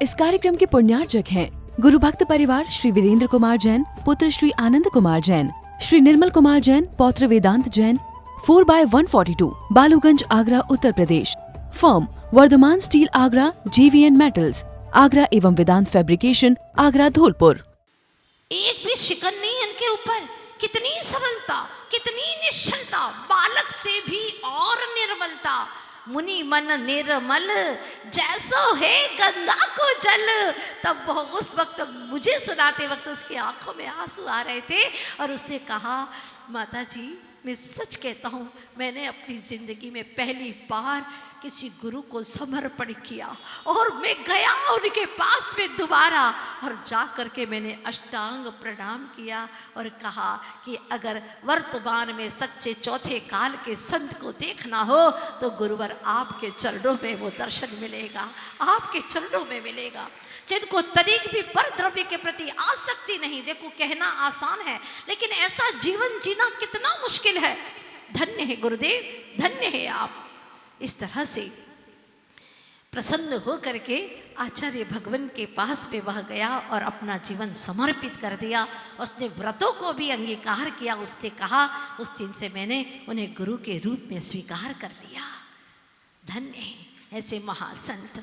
इस कार्यक्रम के पुण्यार्चक हैं गुरु भक्त परिवार श्री वीरेंद्र कुमार जैन, पुत्र श्री आनंद कुमार जैन, श्री निर्मल कुमार जैन, पौत्र Vedant Jain, 4/142, Baluganj, Agra, Uttar Pradesh. Firm Vardhaman steel Agra, JVN metals Agra एवं वेदांत फैब्रिकेशन आगरा, धौलपुर। एक भी शिकन नहीं इनके ऊपर। कितनी सरलता, कितनी निश्चलता, बालक से भी और निर्मलता। मुनि मन निर्मल जैसो है गंगा को जल। तब वो उस वक्त मुझे सुनाते वक्त उसकी आंखों में आंसू आ रहे थे और उसने कहा, माता जी मैं सच कहता हूँ, मैंने अपनी जिंदगी में पहली बार किसी गुरु को समर्पण किया और मैं गया उनके पास में दोबारा और जा करके मैंने अष्टांग प्रणाम किया और कहा कि अगर वर्तमान में सच्चे चौथे काल के संत को देखना हो तो गुरुवर आपके चरणों में वो दर्शन मिलेगा, आपके चरणों में मिलेगा। जिनको तनिक भी पर द्रव्य के प्रति आसक्ति नहीं, देखो कहना आसान है लेकिन ऐसा जीवन जीना कितना मुश्किल है। धन्य है गुरुदेव, धन्य है आप। इस तरह से प्रसन्न हो करके आचार्य भगवान के पास में वह गया और अपना जीवन समर्पित कर दिया। उसने व्रतों को भी अंगीकार किया। उसने कहा उस दिन से मैंने उन्हें गुरु के रूप में स्वीकार कर लिया। धन्य है ऐसे महासंत।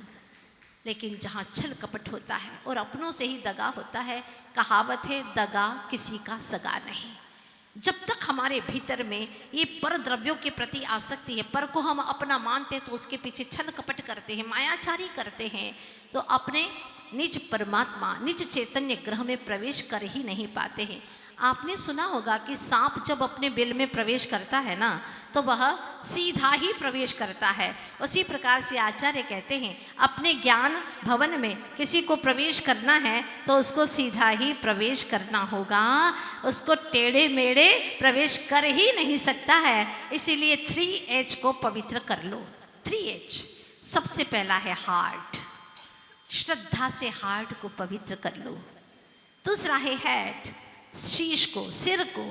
लेकिन जहाँ छल कपट होता है और अपनों से ही दगा होता है, कहावत है दगा किसी का सगा नहीं। जब तक हमारे भीतर में ये पर द्रव्यों के प्रति आसक्ति है, पर को हम अपना मानते तो उसके पीछे छल कपट करते हैं, मायाचारी करते हैं, तो अपने निज परमात्मा, निज चैतन्य ग्रह में प्रवेश कर ही नहीं पाते हैं। आपने सुना होगा कि सांप जब अपने बिल में प्रवेश करता है ना तो वह सीधा ही प्रवेश करता है। उसी प्रकार से आचार्य कहते हैं अपने ज्ञान भवन में किसी को प्रवेश करना है तो उसको सीधा ही प्रवेश करना होगा, उसको टेढ़े मेढ़े प्रवेश कर ही नहीं सकता है। इसीलिए 3H को पवित्र कर लो। 3H सबसे पहला है हार्ट, श्रद्धा से हार्ट को पवित्र कर लो। दूसरा है हेड, शीश को, सिर को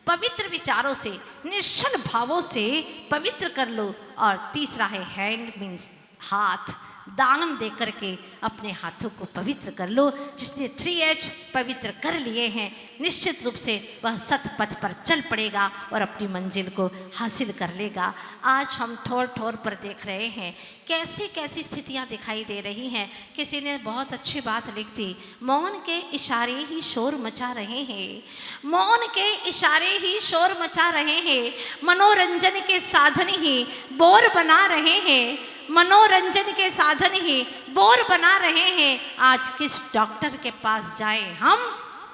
पवित्र विचारों से, निश्चल भावों से पवित्र कर लो। और तीसरा है हैंड मीन्स हाथ, दान दे करके अपने हाथों को पवित्र कर लो। जिसने 3H पवित्र कर लिए हैं निश्चित रूप से वह सतपथ पर चल पड़ेगा और अपनी मंजिल को हासिल कर लेगा। आज हम ठोर ठोर पर देख रहे हैं कैसी कैसी स्थितियां दिखाई दे रही हैं। किसी ने बहुत अच्छी बात लिख दी, मौन के इशारे ही शोर मचा रहे हैं, मौन के इशारे ही शोर मचा रहे हैं, मनोरंजन के साधन ही बोर बना रहे हैं, मनोरंजन के साधन ही बोर बना रहे हैं। आज किस डॉक्टर के पास जाएं हम,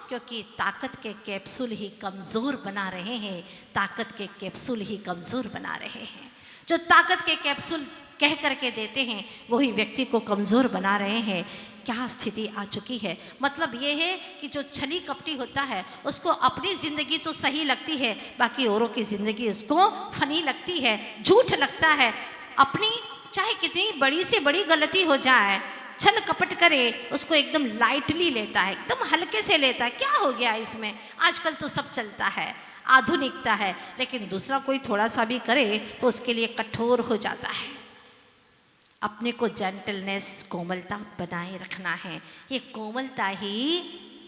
क्योंकि ताकत के कैप्सूल ही कमज़ोर बना रहे हैं, ताकत के कैप्सूल ही कमज़ोर बना रहे हैं। जो ताकत के कैप्सूल कह करके देते हैं वही व्यक्ति को कमज़ोर बना रहे हैं। क्या स्थिति आ चुकी है। मतलब ये है कि जो छली कपटी होता है उसको अपनी ज़िंदगी तो सही लगती है, बाकी औरों की ज़िंदगी उसको फनी लगती है, झूठ लगता है। अपनी चाहे कितनी बड़ी से बड़ी गलती हो जाए, छल कपट करे, उसको एकदम लाइटली लेता है, एकदम हल्के से लेता है। क्या हो गया इसमें, आजकल तो सब चलता है, आधुनिकता है। लेकिन दूसरा कोई थोड़ा सा भी करे तो उसके लिए कठोर हो जाता है। अपने को जेंटलनेस, कोमलता बनाए रखना है। ये कोमलता ही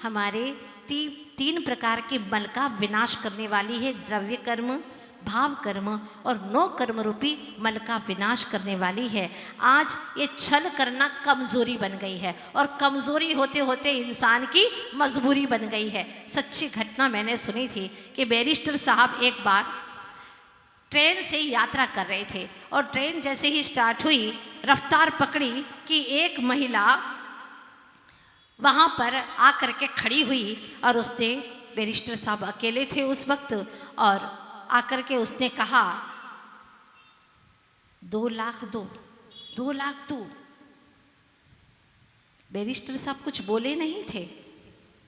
हमारे तीन प्रकार के मल का विनाश करने वाली है। द्रव्य कर्म, भाव कर्म और नो कर्म रूपी मल का विनाश करने वाली है। आज ये छल करना कमज़ोरी बन गई है और कमज़ोरी होते होते इंसान की मजबूरी बन गई है। सच्ची घटना मैंने सुनी थी कि बैरिस्टर साहब एक बार ट्रेन से यात्रा कर रहे थे और ट्रेन जैसे ही स्टार्ट हुई, रफ्तार पकड़ी कि एक महिला वहाँ पर आकर के खड़ी हुई और उसने, बैरिस्टर साहब अकेले थे उस वक्त, और आकर के उसने कहा 2 लाख दो, 2 लाख दो। बैरिस्टर साहब कुछ बोले नहीं थे।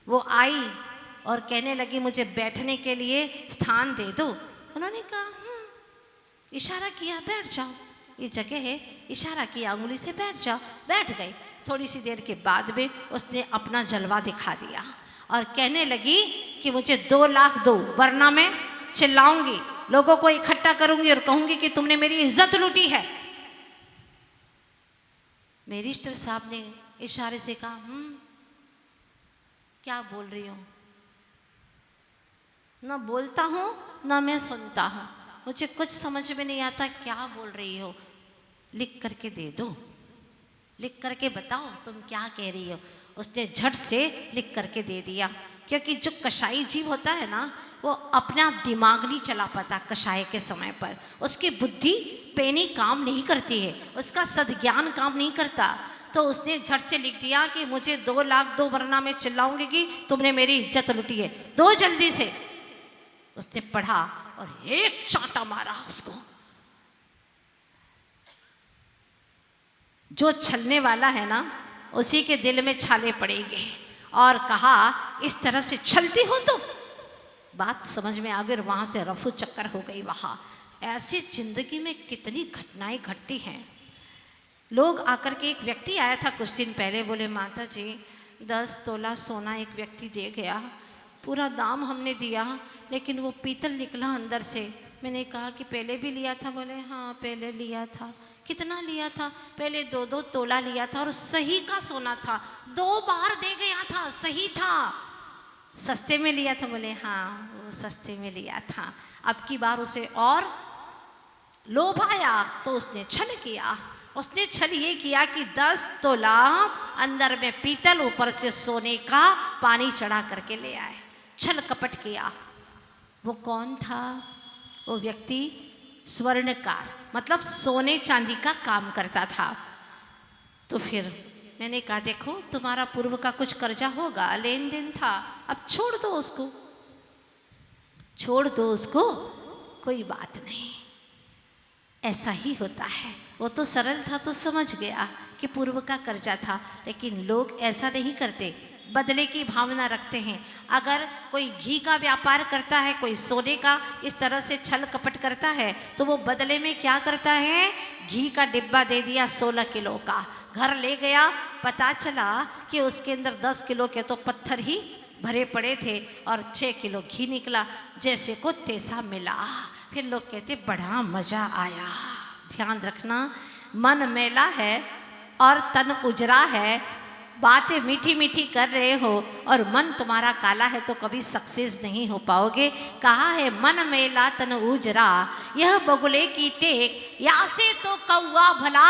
वो आई और कहने लगी मुझे बैठने के लिए स्थान दे दो। उन्होंने कहा इशारा किया बैठ जाओ, ये जगह है, इशारा किया उंगली से बैठ जाओ, बैठ गई। थोड़ी सी देर के बाद में उसने अपना जलवा दिखा दिया और कहने लगी कि मुझे 2 लाख दो वरना मैं चिल्लाऊंगी, लोगों को इकट्ठा करूंगी और कहूंगी कि तुमने मेरी इज्जत लूटी है। बैरिस्टर साहब ने इशारे से कहा क्या बोल रही हूँ? ना बोलता हूँ ना मैं सुनता हूँ, मुझे कुछ समझ में नहीं आता क्या बोल रही हो, लिख करके दे दो, लिख करके बताओ तुम क्या कह रही हो। उसने झट से लिख करके दे दिया, क्योंकि जो कसाई जीव होता है ना, वो अपना दिमाग नहीं चला पाता कसाई के समय पर, उसकी बुद्धि पेनी काम नहीं करती है, उसका सद्ज्ञान काम नहीं करता। तो उसने झट से लिख दिया कि मुझे 2 लाख दो, वरना मैं चिल्लाऊंगी कि तुमने मेरी इज्जत लुटी है, दो जल्दी से। उसने पढ़ा और एक चांटा मारा उसको। जो छलने वाला है ना, उसी के दिल में छाले पड़ेंगे। और कहा इस तरह से छलती हो तुम? बात समझ में आ गई, वहां से रफू चक्कर हो गई। वहां ऐसी जिंदगी में कितनी घटनाएं घटती हैं। लोग आकर के, एक व्यक्ति आया था कुछ दिन पहले, बोले माता जी 10 तोला सोना एक व्यक्ति दे गया, पूरा दाम हमने दिया, लेकिन वो पीतल निकला अंदर से। मैंने कहा कि पहले भी लिया था? बोले हाँ पहले लिया था। कितना लिया था? पहले 2-2 तोला लिया था, और सही का सोना था, 2 बार दे गया था, सही था। सस्ते में लिया था? बोले हाँ वो सस्ते में लिया था। अब की बार उसे और लोभ आया तो उसने छल किया। उसने छल ये किया कि 10 तोला अंदर में पीतल, ऊपर से सोने का पानी चढ़ा करके ले आए। छल कपट किया। वो कौन था? वो व्यक्ति स्वर्णकार, मतलब सोने चांदी का काम करता था। तो फिर मैंने कहा देखो तुम्हारा पूर्व का कुछ कर्जा होगा, लेन देन था, अब छोड़ दो उसको, छोड़ दो उसको, कोई बात नहीं। ऐसा ही होता है। वो तो सरल था तो समझ गया कि पूर्व का कर्जा था, लेकिन लोग ऐसा नहीं करते, बदले की भावना रखते हैं। अगर कोई घी का व्यापार करता है, कोई सोने का, इस तरह से छल कपट करता है, तो वो बदले में क्या करता है? घी का डिब्बा दे दिया 16 किलो का, घर ले गया, पता चला कि उसके अंदर 10 किलो के तो पत्थर ही भरे पड़े थे और 6 किलो घी निकला, जैसे को तैसा मिला। फिर लोग कहते बड़ा मजा आया। ध्यान रखना, मन मैला है और तन उजरा है, बातें मीठी मीठी कर रहे हो और मन तुम्हारा काला है तो कभी सक्सेस नहीं हो पाओगे। कहा है मन मेला तन उजरा, यह बगुले की टेक, या से तो कौआ भला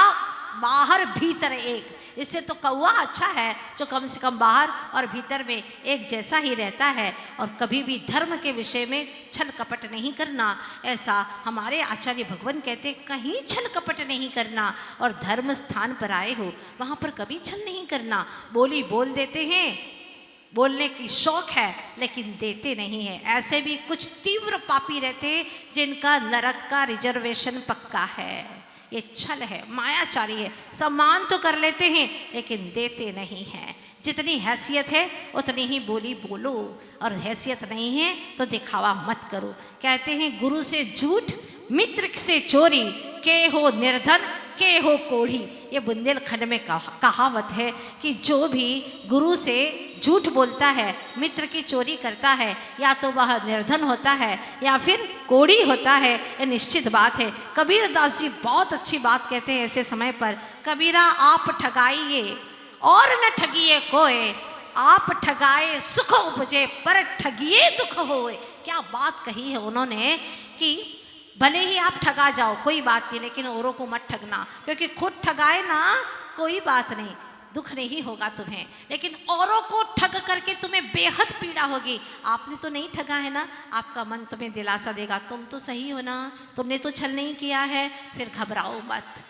बाहर भीतर एक। इससे तो कौआ अच्छा है जो कम से कम बाहर और भीतर में एक जैसा ही रहता है, और कभी भी धर्म के विषय में छल कपट नहीं करना। ऐसा हमारे आचार्य भगवान कहते, कहीं छल कपट नहीं करना, और धर्म स्थान पर आए हो वहाँ पर कभी छल नहीं करना। बोली बोल देते हैं, बोलने की शौक है लेकिन देते नहीं है। ऐसे भी कुछ तीव्र पापी रहते जिनका नरक का रिजर्वेशन पक्का है। ये छल है, मायाचारी है। सम्मान तो कर लेते हैं लेकिन देते नहीं हैं। जितनी हैसियत है उतनी ही बोली बोलो, और हैसियत नहीं है तो दिखावा मत करो। कहते हैं गुरु से झूठ, मित्र से चोरी, के हो निर्धन के हो कोढ़ी। ये बुंदेलखंड में कहावत है कि जो भी गुरु से झूठ बोलता है, मित्र की चोरी करता है, या तो वह निर्धन होता है या फिर कोढ़ी होता है। ये निश्चित बात है। कबीर दास जी बहुत अच्छी बात कहते हैं ऐसे समय पर, कबीरा आप ठगाइए और न ठगिए कोय, आप ठगाए सुख उपजे पर ठगिए दुख होए। क्या बात कही है उन्होंने कि भले ही आप ठगा जाओ कोई बात नहीं, लेकिन औरों को मत ठगना, क्योंकि खुद ठगाए ना कोई बात नहीं, दुख नहीं होगा तुम्हें, लेकिन औरों को ठग करके तुम्हें बेहद पीड़ा होगी। आपने तो नहीं ठगा है ना, आपका मन तुम्हें दिलासा देगा तुम तो सही हो ना, तुमने तो छल नहीं किया है, फिर घबराओ मत।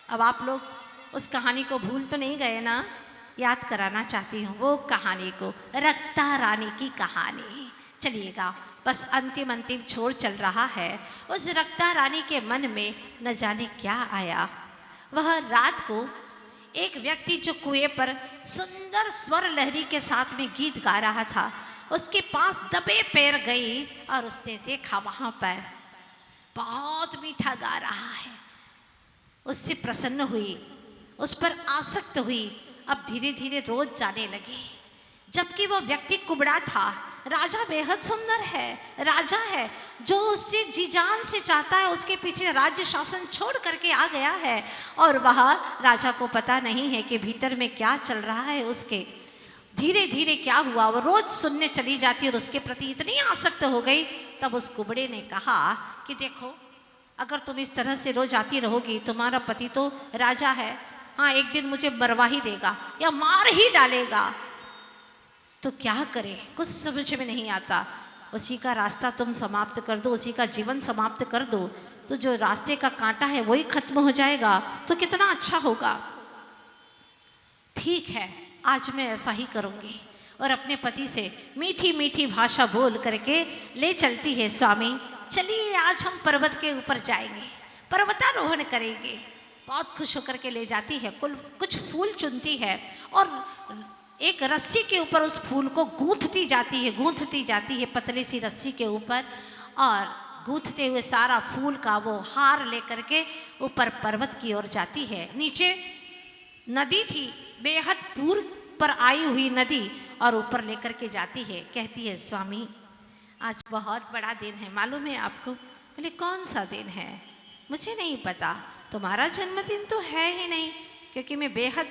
अब आप लोग उस कहानी को भूल तो नहीं गए ना? याद कराना चाहती हूँ वो कहानी को, रक्ता रानी की कहानी। चलिएगा, बस अंतिम छोर चल रहा है। उस रक्ता रानी के मन में न जाने क्या आया। वह रात को एक व्यक्ति जो कुएं पर सुंदर स्वर लहरी के साथ में गीत गा रहा था, उसके पास दबे पैर गई और उसने देखा वहां पर बहुत मीठा गा रहा है। उससे प्रसन्न हुई, उस पर आसक्त हुई। अब धीरे धीरे रोज जाने लगी। जबकि वह व्यक्ति कुबड़ा था, राजा बेहद सुंदर है, राजा है, जो उससे जी जान से चाहता है, उसके पीछे राज्य शासन छोड़ करके आ गया है, और वह राजा को पता नहीं है कि भीतर में क्या चल रहा है। उसके धीरे धीरे क्या हुआ, वो रोज सुनने चली जाती और उसके प्रति इतनी आसक्त हो गई। तब उस कुबड़े ने कहा कि देखो, अगर तुम इस तरह से रोज आती रहोगी, तुम्हारा पति तो राजा है, हाँ एक दिन मुझे मरवा ही देगा या मार ही डालेगा, तो क्या करे, कुछ समझ में नहीं आता। उसी का रास्ता तुम समाप्त कर दो, उसी का जीवन समाप्त कर दो, तो जो रास्ते का कांटा है वही खत्म हो जाएगा, तो कितना अच्छा होगा। ठीक है, आज मैं ऐसा ही करूँगी। और अपने पति से मीठी मीठी भाषा बोल करके ले चलती है, स्वामी चलिए आज हम पर्वत के ऊपर जाएंगे, पर्वतारोहण करेंगे। बहुत खुश होकर के ले जाती है, कुछ फूल चुनती है और एक रस्सी के ऊपर उस फूल को गूंथती जाती है पतली सी रस्सी के ऊपर, और गूंथते हुए सारा फूल का वो हार लेकर के ऊपर पर्वत की ओर जाती है। नीचे नदी थी, बेहद पूर्व पर आई हुई नदी, और ऊपर लेकर के जाती है। कहती है, स्वामी आज बहुत बड़ा दिन है, मालूम है आपको? बोले, कौन सा दिन है? मुझे नहीं पता, तुम्हारा जन्मदिन तो है ही नहीं, क्योंकि मैं बेहद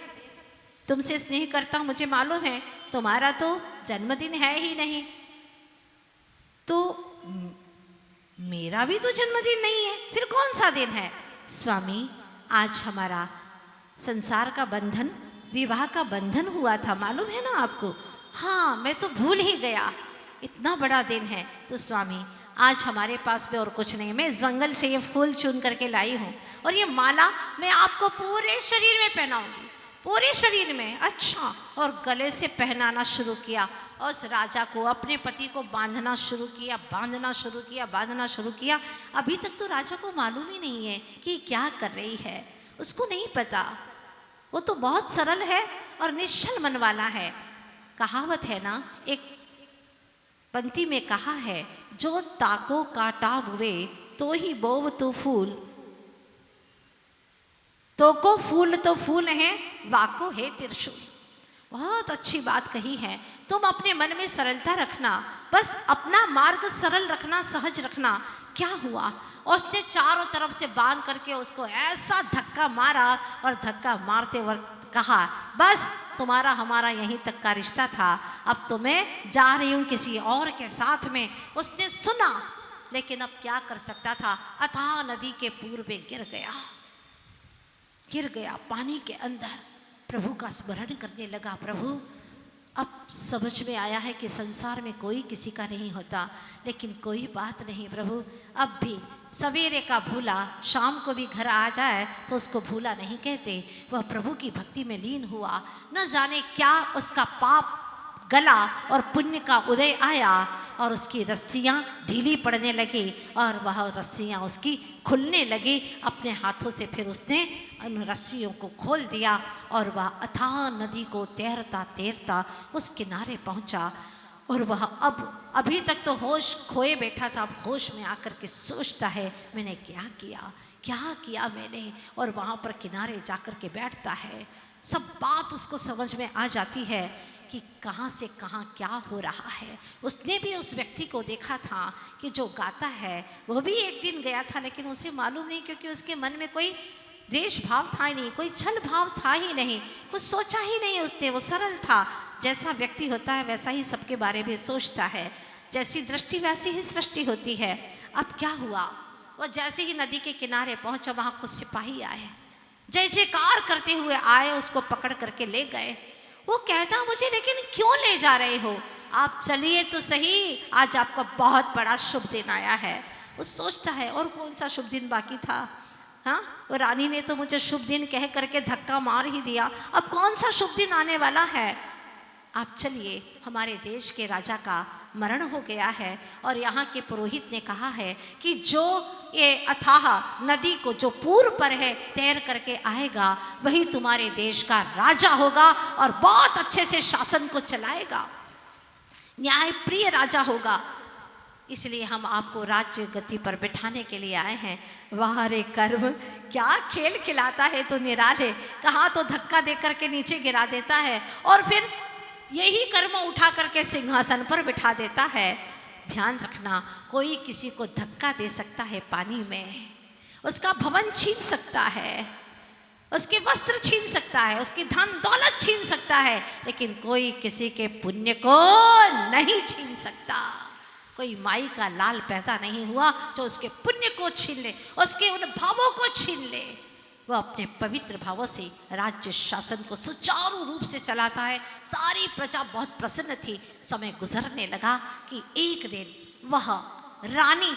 तुमसे स्नेह करता हूँ, मुझे मालूम है तुम्हारा तो जन्मदिन है ही नहीं, तो मेरा भी तो जन्मदिन नहीं है, फिर कौन सा दिन है? स्वामी आज हमारा संसार का बंधन, विवाह का बंधन हुआ था, मालूम है ना आपको? हाँ मैं तो भूल ही गया, इतना बड़ा दिन है। तो स्वामी आज हमारे पास भी और कुछ नहीं, मैं जंगल से ये फूल चुन करके लाई हूँ, और ये माला मैं आपको पूरे शरीर में पहनाऊंगी, पूरे शरीर में। अच्छा, और गले से पहनाना शुरू किया, और उस राजा को, अपने पति को बांधना शुरू किया। अभी तक तो राजा को मालूम ही नहीं है कि क्या कर रही है, उसको नहीं पता, वो तो बहुत सरल है और निश्चल मन वाला है। कहावत है ना, एक पंक्ति में कहा है, जो ताको काटा बुए तो ही बोव तो फूल, तो को फूल तो फूल है, वाको है त्रिशूल। बहुत अच्छी बात कही है। तुम अपने मन में सरलता रखना, बस अपना मार्ग सरल रखना, सहज रखना। क्या हुआ, उसने चारों तरफ से बांध करके उसको ऐसा धक्का मारा, और धक्का मारते वक्त कहा, बस तुम्हारा हमारा यहीं तक का रिश्ता था, अब तो मैं जा रही हूँ किसी और के साथ में। उसने सुना, लेकिन अब क्या कर सकता था, अथाह नदी के पूर्व में गिर गया पानी के अंदर। प्रभु का स्मरण करने लगा, प्रभु अब समझ में आया है कि संसार में कोई किसी का नहीं होता, लेकिन कोई बात नहीं प्रभु, अब भी सवेरे का भूला शाम को भी घर आ जाए तो उसको भूला नहीं कहते। वह प्रभु की भक्ति में लीन हुआ, न जाने क्या उसका पाप गला और पुण्य का उदय आया, और उसकी रस्सियाँ ढीली पड़ने लगी और वह रस्सियाँ उसकी खुलने लगी। अपने हाथों से फिर उसने उन रस्सियों को खोल दिया, और वह अथाह नदी को तैरता तैरता उस किनारे पहुँचा। और वह अब अभी तक तो होश खोए बैठा था, अब होश में आकर के सोचता है, मैंने क्या किया मैंने, और वहाँ पर किनारे जाकर के बैठता है। सब बात उसको समझ में आ जाती है कि कहाँ से कहाँ क्या हो रहा है। उसने भी उस व्यक्ति को देखा था कि जो गाता है वो भी एक दिन गया था, लेकिन उसे मालूम नहीं, क्योंकि उसके मन में कोई द्वेष भाव था ही नहीं, कोई छल भाव था ही नहीं, कुछ सोचा ही नहीं उसने। वो सरल था, जैसा व्यक्ति होता है वैसा ही सबके बारे में सोचता है, जैसी दृष्टि वैसी ही सृष्टि होती है। अब क्या हुआ, वो जैसे ही नदी के किनारे पहुंचा, वहाँ कुछ सिपाही आए, जय जयकार करते हुए आए, उसको पकड़ करके ले गए। वो कहता, मुझे लेकिन क्यों ले जा रहे हो, आप चलिए तो सही, आज आपका बहुत बड़ा शुभ दिन आया है। वो सोचता है, और कौन सा शुभ दिन बाकी था, हाँ वो रानी ने तो मुझे शुभ दिन कह करके धक्का मार ही दिया, अब कौन सा शुभ दिन आने वाला है। आप चलिए, हमारे देश के राजा का मरण हो गया है, और यहाँ के पुरोहित ने कहा है कि जो ये अथाह नदी को जो पूर्व पर है तैर करके आएगा, वही तुम्हारे देश का राजा होगा और बहुत अच्छे से शासन को चलाएगा, न्याय प्रिय राजा होगा। इसलिए हम आपको राज्य गति पर बिठाने के लिए आए हैं। वाह रे कर्म, क्या खेल खिलाता है तो निराले, कहाँ तो धक्का दे करके नीचे गिरा देता है, और फिर यही कर्म उठा करके सिंहासन पर बिठा देता है। ध्यान रखना, कोई किसी को धक्का दे सकता है पानी में, उसका भवन छीन सकता है, उसके वस्त्र छीन सकता है, उसकी धन दौलत छीन सकता है, लेकिन कोई किसी के पुण्य को नहीं छीन सकता। कोई माई का लाल पैदा नहीं हुआ जो उसके पुण्य को छीन ले, उसके उन भावों को छीन ले। वह अपने पवित्र भावों से राज्य शासन को सुचारू रूप से चलाता है। सारी प्रजा बहुत प्रसन्न थी। समय गुजरने लगा कि एक दिन वह रानी,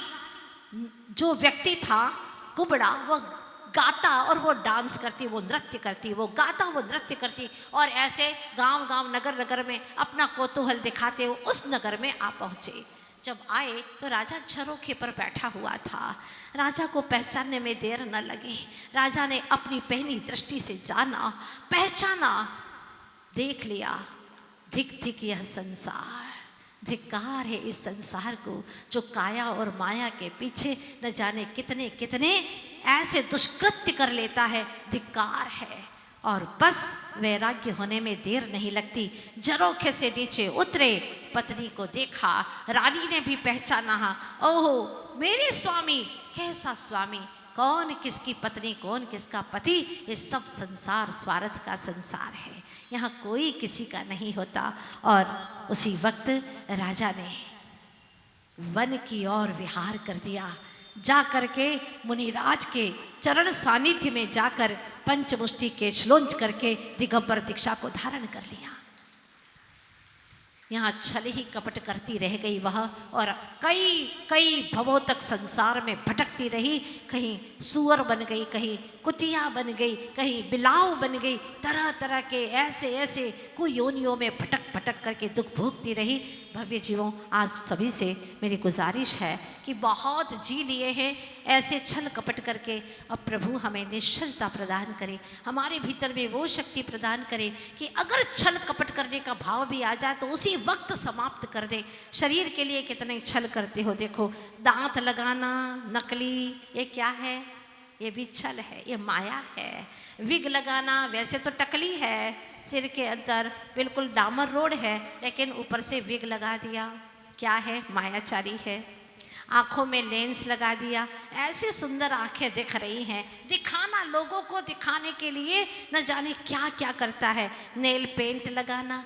जो व्यक्ति था कुबड़ा, वह गाता और वो डांस करती, वो नृत्य करती, वो गाता, वो नृत्य करती, और ऐसे गांव गांव नगर नगर में अपना कौतूहल दिखाते हुए उस नगर में आ पहुँचे। जब आए तो राजा झरोखे पर बैठा हुआ था। राजा को पहचानने में देर न लगी। राजा ने अपनी पहली दृष्टि से जाना, पहचाना, देख लिया, धिक धिक यह संसार, धिक्कार है इस संसार को जो काया और माया के पीछे न जाने कितने कितने ऐसे दुष्कृत्य कर लेता है। धिक्कार है। और बस वैराग्य होने में देर नहीं लगती। झरोखे से नीचे उतरे, पत्नी को देखा, रानी ने भी पहचाना, ओहो मेरे स्वामी। कैसा स्वामी? कौन किसकी पत्नी, कौन किसका पति? ये सब संसार स्वार्थ का संसार है, यहाँ कोई किसी का नहीं होता। और उसी वक्त राजा ने वन की ओर विहार कर दिया। जा करके मुनिराज के चरण सानिध्य में जाकर पंचमुष्टि के श्लोंच करके दिगंबर दीक्षा को धारण कर लिया। यहाँ छल ही कपट करती रह गई वह, और कई कई भवों तक संसार में भटकती रही। कहीं सुअर बन गई, कहीं कुतिया बन गई, कहीं बिलाव बन गई, तरह तरह के ऐसे ऐसे कुयोनियों में भटक भटक करके दुख भोगती रही। भव्य जीवों, आज सभी से मेरी गुजारिश है कि बहुत जी लिए हैं ऐसे छल कपट करके। अब प्रभु हमें निश्चलता प्रदान करे, हमारे भीतर में वो शक्ति प्रदान करे कि अगर छल कपट करने का भाव भी आ जाए तो उसी वक्त समाप्त कर दे। शरीर के लिए कितने छल करते हो, देखो दांत लगाना नकली, ये क्या है? ये भी छल है, ये माया है। विग लगाना वैसे तो टकली है, सिर के अंदर बिल्कुल डामर रोड है, लेकिन ऊपर से विग लगा दिया, क्या है? मायाचारी है। आँखों में लेंस लगा दिया, ऐसे सुंदर आंखें दिख रही हैं, दिखाना, लोगों को दिखाने के लिए न जाने क्या क्या करता है। नेल पेंट लगाना,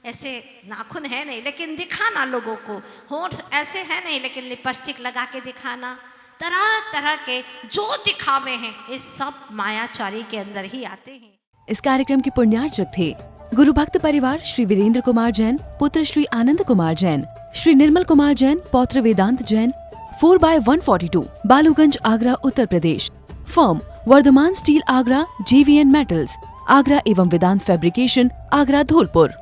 ऐसे नाखून है नहीं लेकिन दिखाना लोगों को, होंठ ऐसे है नहीं लेकिन लिपस्टिक लगा के दिखाना, तरह तरह के जो दिखावे हैं ये सब मायाचारी के अंदर ही आते हैं। इस कार्यक्रम के पुण्यार्चक थे गुरु भक्त परिवार श्री वीरेंद्र कुमार जैन, पुत्र श्री आनंद कुमार जैन, श्री निर्मल कुमार जैन, पौत्र Vedant Jain, 4/142, Baluganj, Agra, Uttar Pradesh. Firm Vardhaman steel Agra, JVN metals Agra एवं वेदांत फैब्रिकेशन आगरा, धौलपुर।